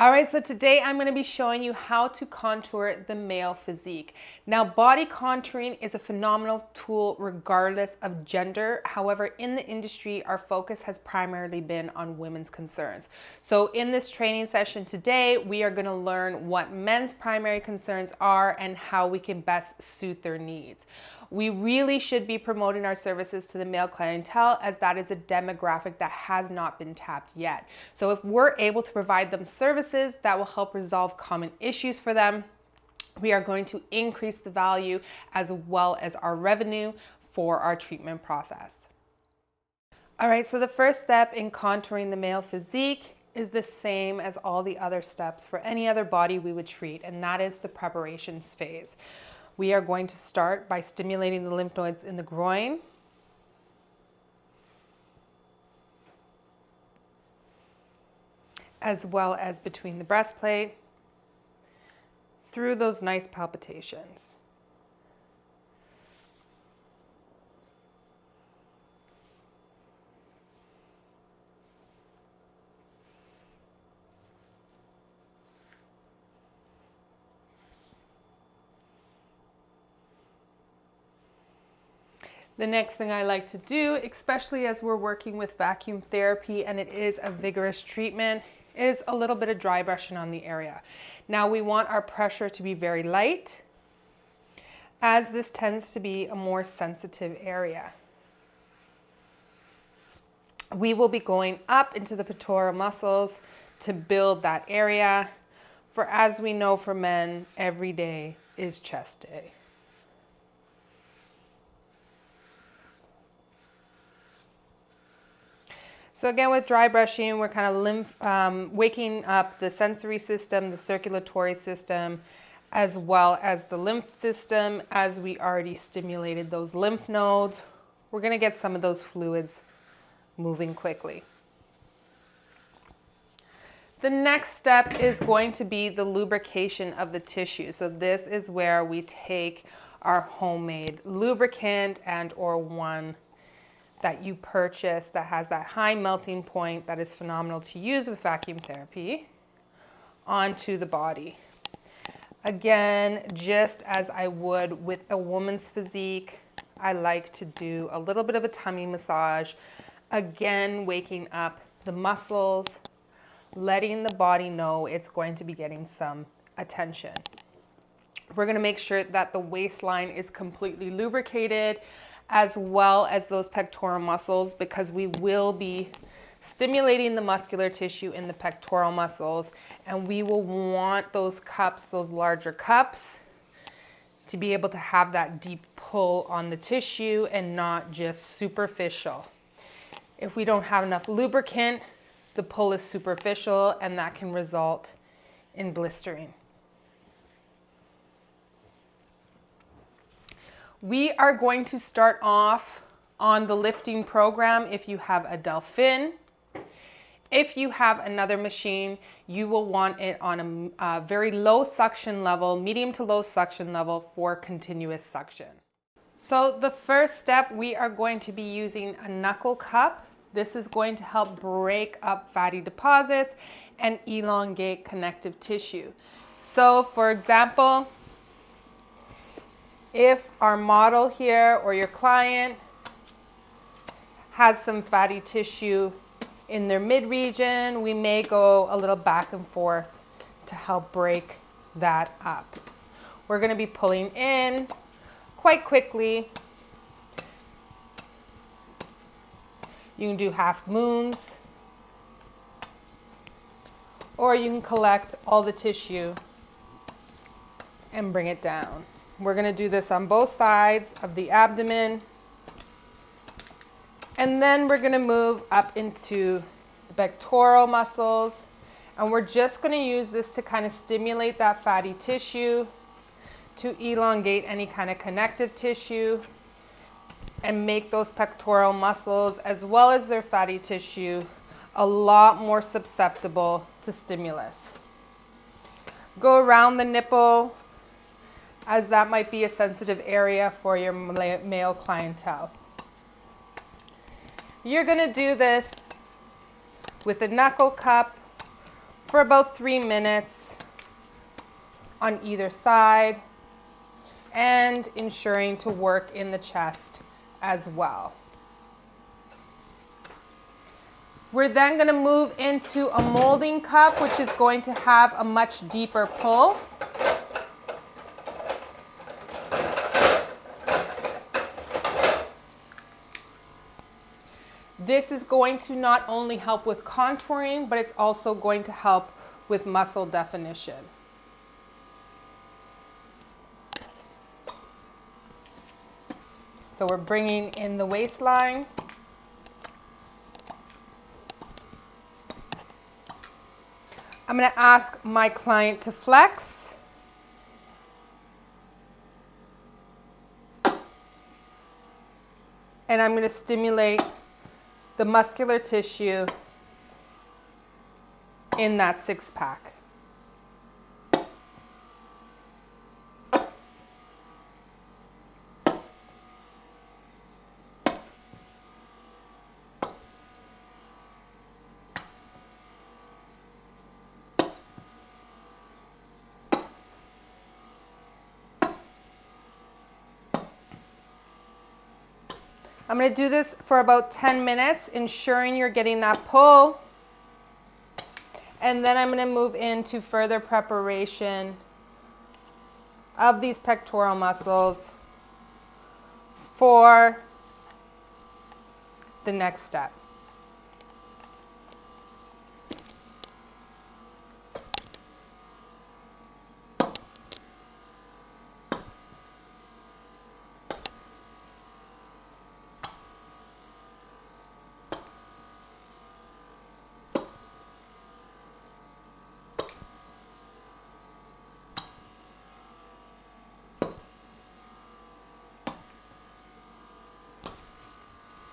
All right, so today I'm going to be showing you how to contour the male physique. Now, body contouring is a phenomenal tool regardless of gender. However, in the industry, our focus has primarily been on women's concerns. So in this training session today, we are going to learn what men's primary concerns are and how we can best suit their needs. We really should be promoting our services to the male clientele, as that is a demographic that has not been tapped yet. So if we're able to provide them services that will help resolve common issues for them, we are going to increase the value as well as our revenue for our treatment process. All right, so the first step in contouring the male physique is the same as all the other steps for any other body we would treat, and that is the preparation phase. We are going to start by stimulating the lymph nodes in the groin, as well as between the breastplate, through those nice palpitations. The next thing I like to do, especially as we're working with vacuum therapy and it is a vigorous treatment, is a little bit of dry brushing on the area. Now we want our pressure to be very light, as this tends to be a more sensitive area. We will be going up into the pectoral muscles to build that area, for as we know for men, every day is chest day. So again, with dry brushing, we're kind of waking up the sensory system, the circulatory system, as well as the lymph system. As we already stimulated those lymph nodes, we're going to get some of those fluids moving quickly. The next step is going to be the lubrication of the tissue. So this is where we take our homemade lubricant and or one that you purchase that has that high melting point that is phenomenal to use with vacuum therapy onto the body. Again, just as I would with a woman's physique, I like to do a little bit of a tummy massage. Again, waking up the muscles, letting the body know it's going to be getting some attention. We're going to make sure that the waistline is completely lubricated, as well as those pectoral muscles, because we will be stimulating the muscular tissue in the pectoral muscles, and we will want those cups, those larger cups, to be able to have that deep pull on the tissue and not just superficial. If we don't have enough lubricant, the pull is superficial, and that can result in blistering. We are going to start off on the lifting program if you have a Delphin. If you have another machine, you will want it on a very low suction level, medium to low suction level for continuous suction. So the first step, we are going to be using a knuckle cup. This is going to help break up fatty deposits and elongate connective tissue. So for example, if our model here or your client has some fatty tissue in their mid-region, we may go a little back and forth to help break that up. We're going to be pulling in quite quickly. You can do half moons, or you can collect all the tissue and bring it down. We're going to do this on both sides of the abdomen. And then we're going to move up into the pectoral muscles. And we're just going to use this to kind of stimulate that fatty tissue, to elongate any kind of connective tissue, and make those pectoral muscles, as well as their fatty tissue, a lot more susceptible to stimulus. Go around the nipple, as that might be a sensitive area for your male clientele. You're going to do this with a knuckle cup for about 3 minutes on either side, and ensuring to work in the chest as well. We're then going to move into a molding cup, which is going to have a much deeper pull. This is going to not only help with contouring, but it's also going to help with muscle definition. So we're bringing in the waistline. I'm going to ask my client to flex. And I'm going to stimulate the muscular tissue in that six-pack. I'm going to do this for about 10 minutes, ensuring you're getting that pull. And then I'm going to move into further preparation of these pectoral muscles for the next step.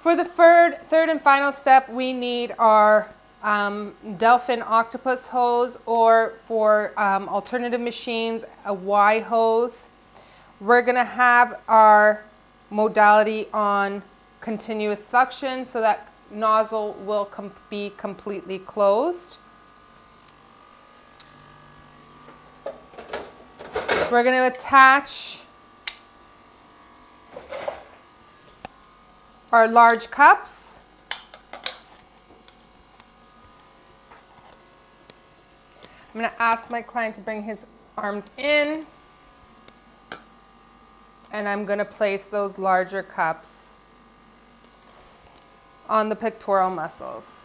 For the third and final step, we need our Delphin octopus hose, or for alternative machines, a Y hose. We're going to have our modality on continuous suction so that nozzle will be completely closed. We're going to attach our large cups. I'm going to ask my client to bring his arms in, and I'm going to place those larger cups on the pectoral muscles.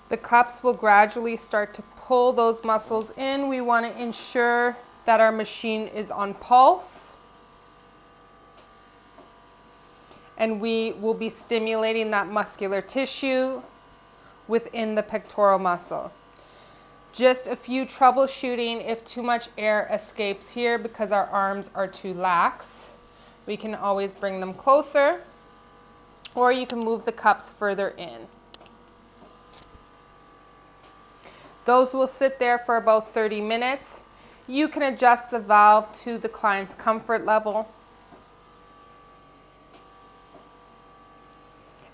The cups will gradually start to pull those muscles in. We want to ensure that our machine is on pulse. And we will be stimulating that muscular tissue within the pectoral muscle. Just a few troubleshooting if too much air escapes here because our arms are too lax. We can always bring them closer, or you can move the cups further in. Those will sit there for about 30 minutes. You can adjust the valve to the client's comfort level.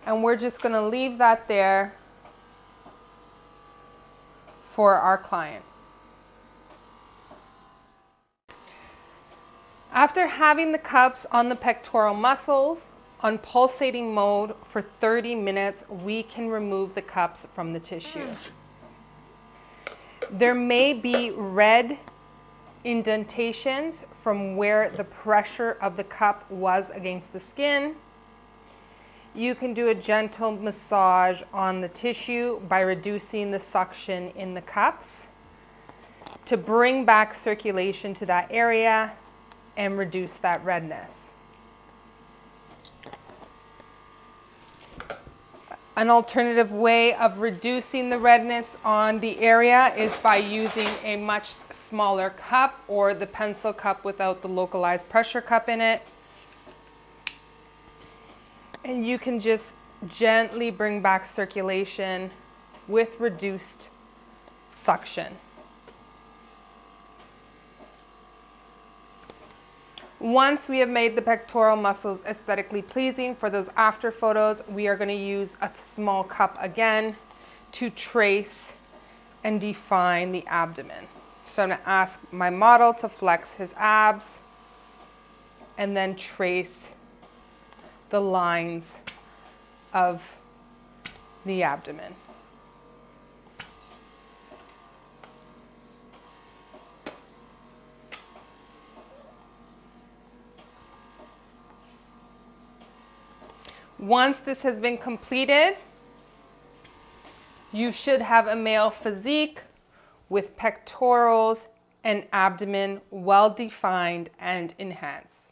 And we're just going to leave that there for our client. After having the cups on the pectoral muscles on pulsating mode for 30 minutes, we can remove the cups from the tissue. There may be red indentations from where the pressure of the cup was against the skin. You can do a gentle massage on the tissue by reducing the suction in the cups to bring back circulation to that area and reduce that redness. An alternative way of reducing the redness on the area is by using a much smaller cup, or the pencil cup without the localized pressure cup in it. And you can just gently bring back circulation with reduced suction. Once we have made the pectoral muscles aesthetically pleasing for those after photos, we are going to use a small cup again to trace and define the abdomen. So I'm going to ask my model to flex his abs and then trace the lines of the abdomen. Once this has been completed, you should have a male physique with pectorals and abdomen well defined and enhanced.